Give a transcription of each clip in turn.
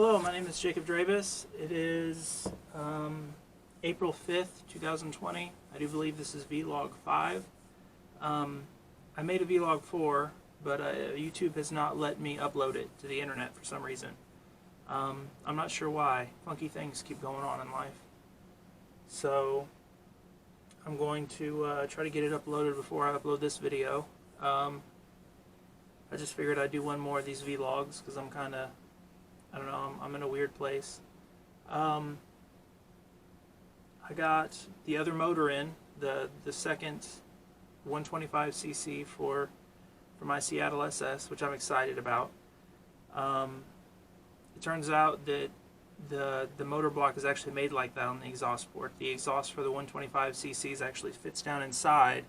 Hello, my name is Jakob Drebes. It is April 5th, 2020. I do believe this is vlog 5. I made a vlog 4, but YouTube has not let me upload it to the internet for some reason. I'm not sure why. Funky things keep going on in life. So I'm going to try to get it uploaded before I upload this video. I just figured I'd do one more of these vlogs because I'm kind of, I don't know, I'm in a weird place. I got the other motor in, the second 125cc for my Seattle SS, which I'm excited about. It turns out that the motor block is actually made like that on the exhaust port. The exhaust for the 125cc actually fits down inside,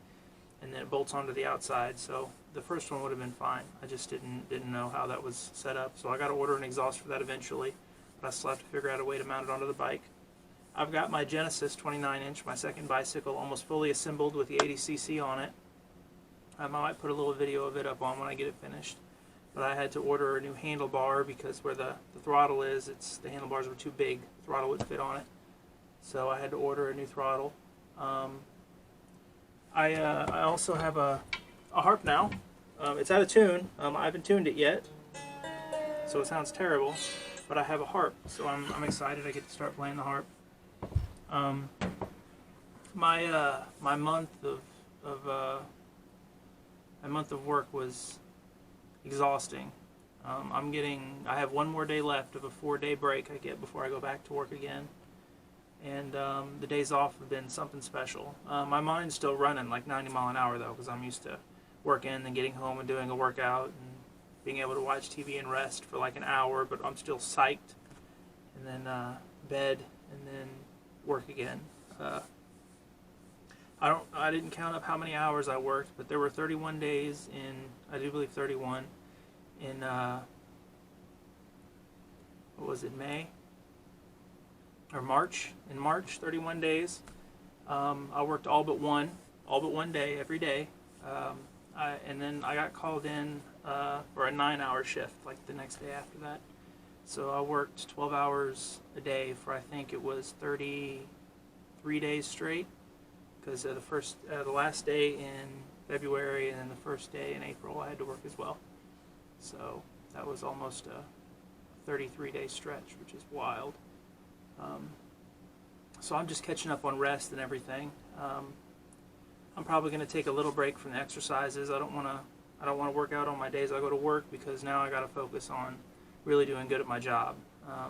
and then it bolts onto the outside. So the first one would have been fine. I just didn't know how that was set up. So I got to order an exhaust for that eventually, but I still have to figure out a way to mount it onto the bike. I've got my Genesis 29-inch, my second bicycle, almost fully assembled with the 80cc on it. I might put a little video of it up on when I get it finished. But I had to order a new handlebar because where the throttle is, the handlebars were too big. The throttle wouldn't fit on it. So I had to order a new throttle. I also have a harp now. It's out of tune. I haven't tuned it yet, so it sounds terrible. But I have a harp, so I'm excited. I get to start playing the harp. My month of work was exhausting. I have one more day left of a 4-day break I get before I go back to work again. And the days off have been something special. My mind's still running like 90 mile an hour though, because I'm used to working and then getting home and doing a workout and being able to watch TV and rest for like an hour, but I'm still psyched. And then bed and then work again. I didn't count up how many hours I worked, but there were 31 days in, I do believe 31, in, what was it, May? Or March? In March, 31 days. I worked all but one day, every day. And then I got called in for a 9-hour shift, like the next day after that. So I worked 12 hours a day for, I think it was 33 days straight. Because the last day in February and then the first day in April I had to work as well. So that was almost a 33-day stretch, which is wild. So I'm just catching up on rest and everything. I'm probably going to take a little break from the exercises. I don't want to work out on my days I go to work because now I got to focus on really doing good at my job. I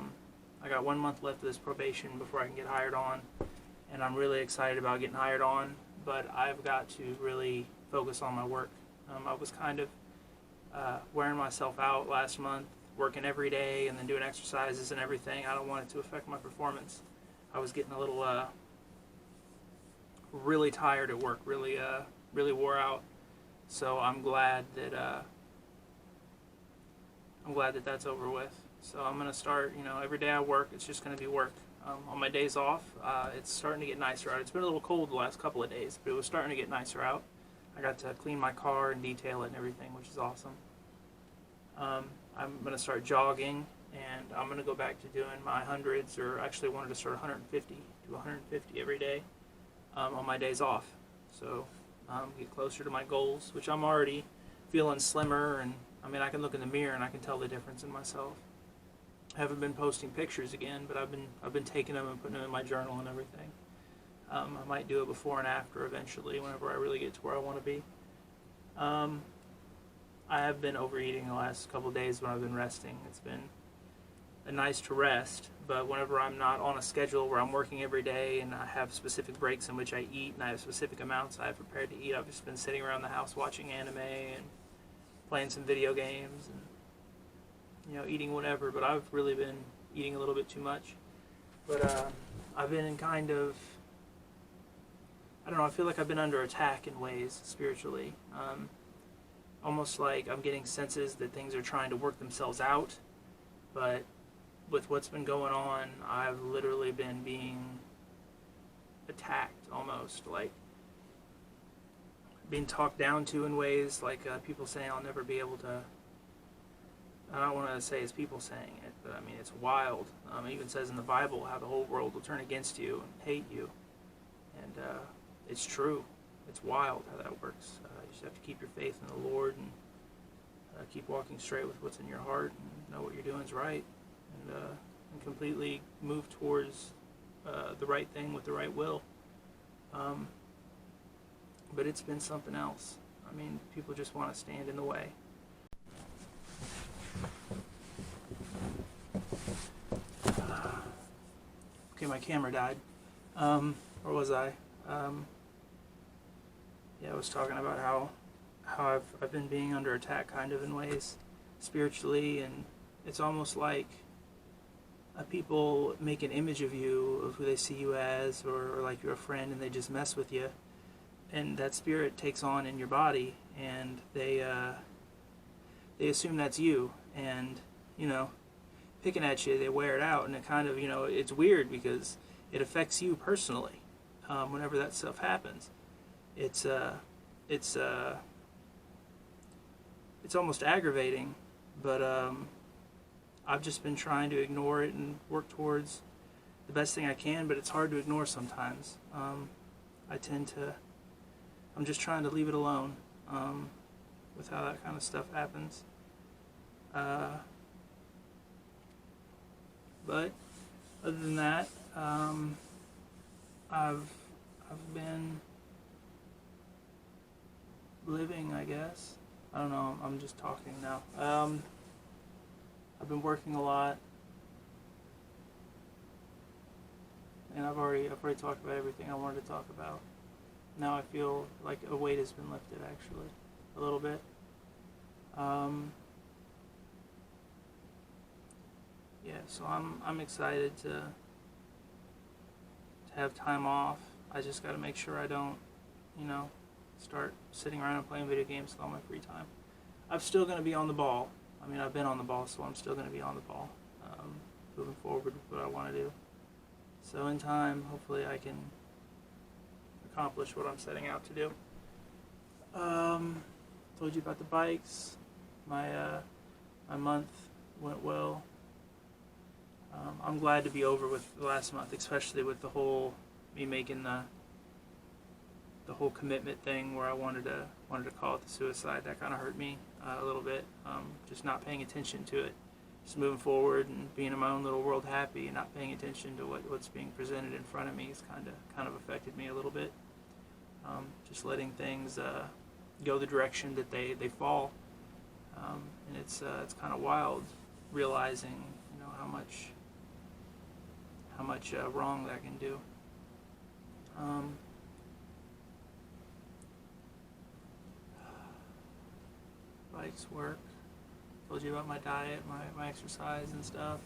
got 1 month left of this probation before I can get hired on. And I'm really excited about getting hired on, but I've got to really focus on my work. I was kind of wearing myself out last month, working every day and then doing exercises and everything. I don't want it to affect my performance. I was getting a little really tired at work, really wore out. So I'm glad that that's over with. So I'm gonna start. Every day I work, it's just gonna be work. On my days off, it's starting to get nicer out. It's been a little cold the last couple of days, but it was starting to get nicer out. I got to clean my car and detail it and everything, which is awesome. I'm going to start jogging, and I'm going to go back to doing my hundreds, or actually wanted to start 150 to 150 every day on my days off. So get closer to my goals, which I'm already feeling slimmer, and I can look in the mirror and I can tell the difference in myself. I haven't been posting pictures again, but I've been taking them and putting them in my journal and everything. I might do a before and after eventually, whenever I really get to where I want to be. I have been overeating the last couple of days when I've been resting. It's been nice to rest, but whenever I'm not on a schedule where I'm working every day and I have specific breaks in which I eat and I have specific amounts I have prepared to eat, I've just been sitting around the house watching anime and playing some video games and eating whatever, but I've really been eating a little bit too much. But I've been in kind of, I don't know, I feel like I've been under attack in ways spiritually. Almost like I'm getting senses that things are trying to work themselves out, but with what's been going on, I've literally been being attacked almost, like being talked down to in ways, like people saying I'll never be able to I don't want to say it's people saying it, but I mean, it's wild. It even says in the Bible how the whole world will turn against you and hate you. And it's true. It's wild how that works. You just have to keep your faith in the Lord and keep walking straight with what's in your heart and know what you're doing is right, and completely move towards the right thing with the right will. But it's been something else. I mean, people just want to stand in the way. Okay, my camera died. Where was I? Yeah, I was talking about how I've been being under attack kind of in ways spiritually, and it's almost like people make an image of you, of who they see you as, or like you're a friend, and they just mess with you, and that spirit takes on in your body, and they assume that's you, and picking at you, they wear it out, and it kind of, it's weird because it affects you personally. Whenever that stuff happens, it's almost aggravating, but I've just been trying to ignore it and work towards the best thing I can, but it's hard to ignore sometimes. I'm just trying to leave it alone with how that kind of stuff happens. But other than that, I've been living, I guess. I don't know, I'm just talking now. I've been working a lot, and I've already talked about everything I wanted to talk about. Now I feel like a weight has been lifted, actually, a little bit. Yeah, so I'm excited to have time off. I just got to make sure I don't, start sitting around and playing video games with all my free time. I'm still going to be on the ball. I mean, I've been on the ball, so I'm still going to be on the ball, moving forward with what I want to do. So in time, hopefully I can accomplish what I'm setting out to do. Told you about the bikes. My month went well. I'm glad to be over with the last month, especially with the whole me making the whole commitment thing where I wanted to call it the suicide. That kind of hurt me a little bit. Just not paying attention to it, just moving forward and being in my own little world, happy, and not paying attention to what's being presented in front of me has kind of affected me a little bit. Just letting things go the direction that they fall, and it's kind of wild realizing how much wrong that can do. Bikes, work. Told you about my diet, my exercise and stuff.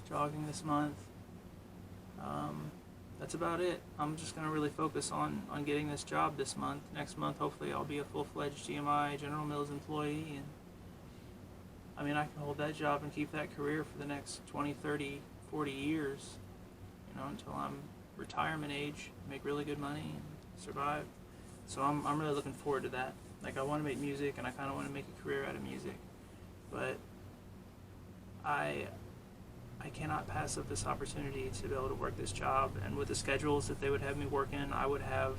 Jogging this month. That's about it. I'm just going to really focus on getting this job this month. Next month, hopefully, I'll be a full-fledged GMI General Mills employee. And I mean, I can hold that job and keep that career for the next 20, 30, 40 years, until I'm retirement age, make really good money, and survive. So I'm really looking forward to that. Like, I want to make music, and I kind of want to make a career out of music, but I cannot pass up this opportunity to be able to work this job. And with the schedules that they would have me work in, I would have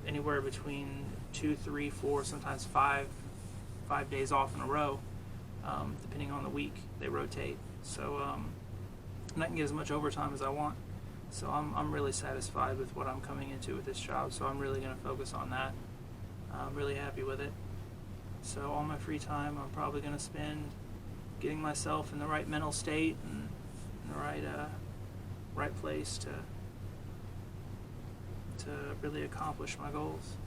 anywhere between 2, 3, 4, sometimes 5 days off in a row, depending on the week. They rotate, so and I can get as much overtime as I want. So I'm really satisfied with what I'm coming into with this job. So I'm really going to focus on that. I'm really happy with it. So all my free time, I'm probably going to spend getting myself in the right mental state and in the right place to really accomplish my goals.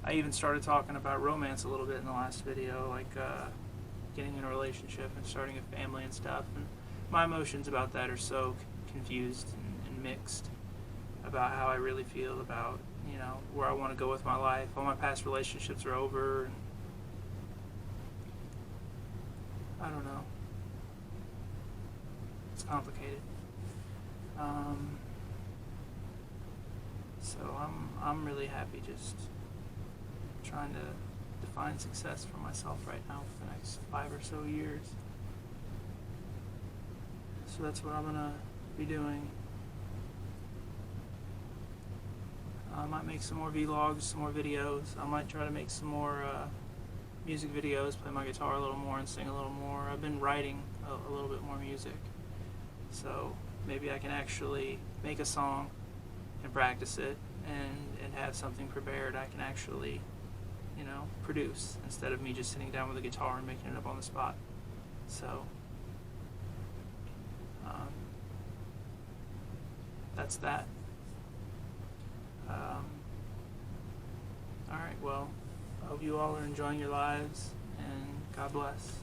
I even started talking about romance a little bit in the last video, like getting in a relationship and starting a family and stuff. And my emotions about that are so confused and mixed about how I really feel about, where I want to go with my life. All my past relationships are over, and I don't know. It's complicated. So I'm really happy just trying to find success for myself right now for the next 5 or so years. So that's what I'm gonna be doing. I might make some more vlogs, some more videos. I might try to make some more music videos, play my guitar a little more and sing a little more. I've been writing a little bit more music, so maybe I can actually make a song and practice it and have something prepared I can actually, you know, produce, instead of me just sitting down with a guitar and making it up on the spot. So that's that. Alright, well, I hope you all are enjoying your lives, and God bless.